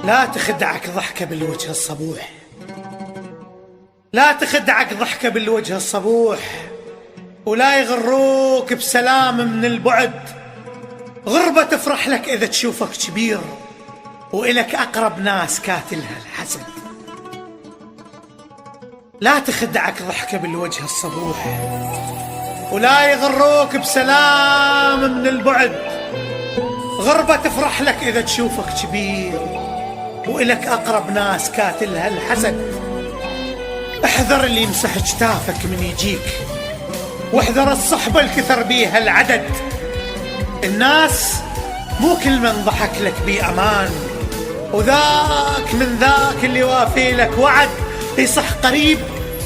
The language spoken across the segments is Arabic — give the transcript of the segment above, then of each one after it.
لا تخدعك ضحكة بالوجه الصبوح، لا تخدعك ضحكة بالوجه الصبوح، ولا يغروك بسلام من البعد. غربة تفرح لك إذا تشوفك كبير، وإلك أقرب ناس كاتلها الحسد. لا تخدعك ضحكة بالوجه الصبوح، ولا يغروك بسلام من البعد. غربة تفرح لك إذا تشوفك كبير، وإلك أقرب ناس كاتلها الحسد. احذر اللي يمسح جتافك من يجيك، واحذر الصحبة الكثر بيها العدد. الناس مو كل من ضحك لك بأمان، وذاك من ذاك اللي وافي لك وعد. يصح قريب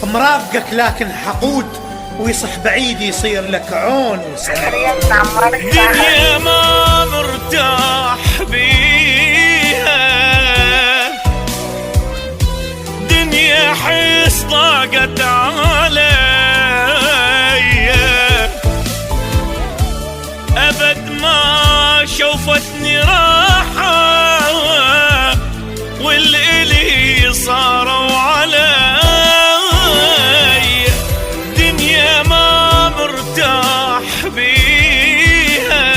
مرافقك لكن حقود، ويصح بعيد يصير لك عون وسند. دنيا ما مرتاح بيها، دنيا حس ضاقت علي، أبد ما شوفتني راحة، والإلي صاروا علي. دنيا ما مرتاح بيها،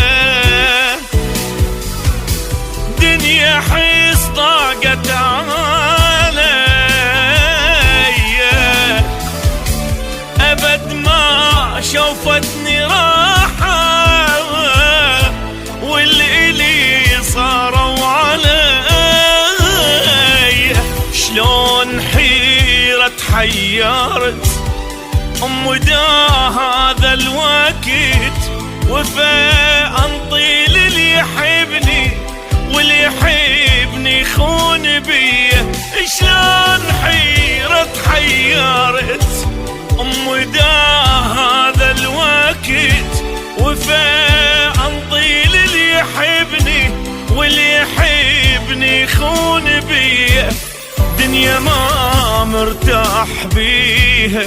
دنيا حس ضاقت علي، أبد ما شوفتني راحة، والإلي صاروا علي. شلون حيرة تحيرت أمدا هذا الوقت، وفاء انطيل اللي يحبني واللي يحبني يخون بيه. شلون حيرة تحيرت أمدا هذا الوقت، وفاء انطيل اللي يحبني واللي يحبني يخون بيه. دنيا ما مرتاح بيها،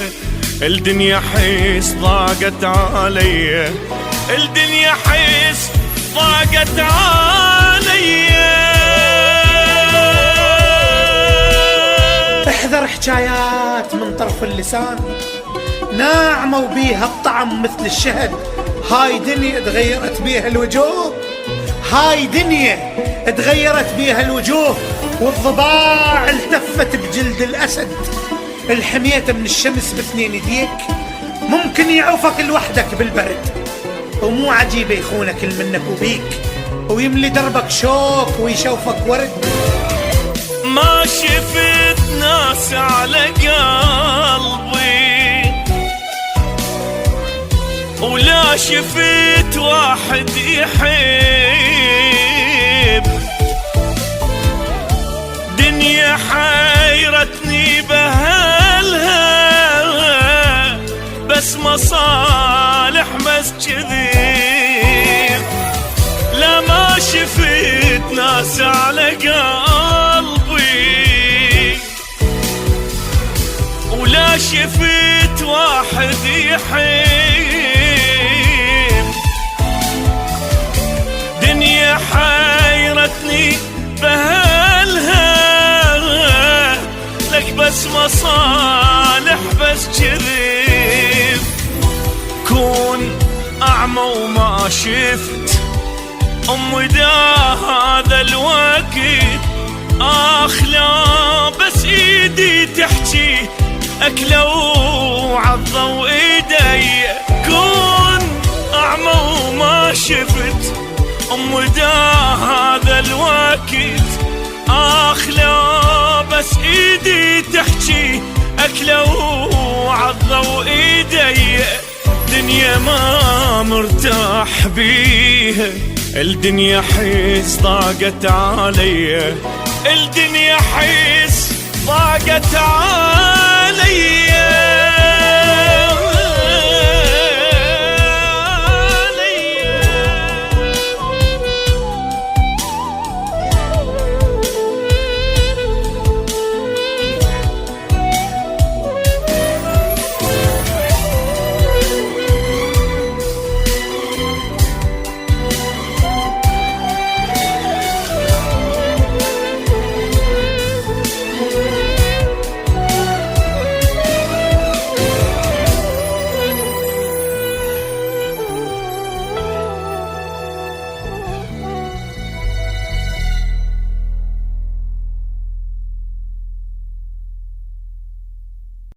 الدنيا حس ضاقت علي، الدنيا حس ضاقت علي. احذر حكايات من طرف اللسان، ناعمة وبيها الطعم مثل الشهد. هاي دنيا تغيرت بيها الوجوه، هاي دنيا تغيرت بيها الوجوه، والضباع التفت بجلد الأسد. الحميت من الشمس باثنين يديك، ممكن يعوفك لوحدك بالبرد، ومو عجيب يخونك منك وبيك، ويملي دربك شوك ويشوفك ورد. ما شفت ناس على قلبي، ولا شفت واحد يحب. دنيا حيرتني بهالها، بس مصالح بس كذب. لا ما شفت ناس على قلبي، ولا شفت واحد يحب. دنيا حيرتني بهالها، لك بس مصالح بس كذب. كون أعمى وما شفت أمدا هذا الوقت، لا بس إيدي تحكي أكلوا عضوا إيدي. كون أعمى وما شفت أمدا هذا الوقت، لا بس إيدي تحكي أكلوا عضوا إيدي. دنيا ما مرتاح بيها، الدنيا حس ضاقت علي، الدنيا حس ضاقت علي.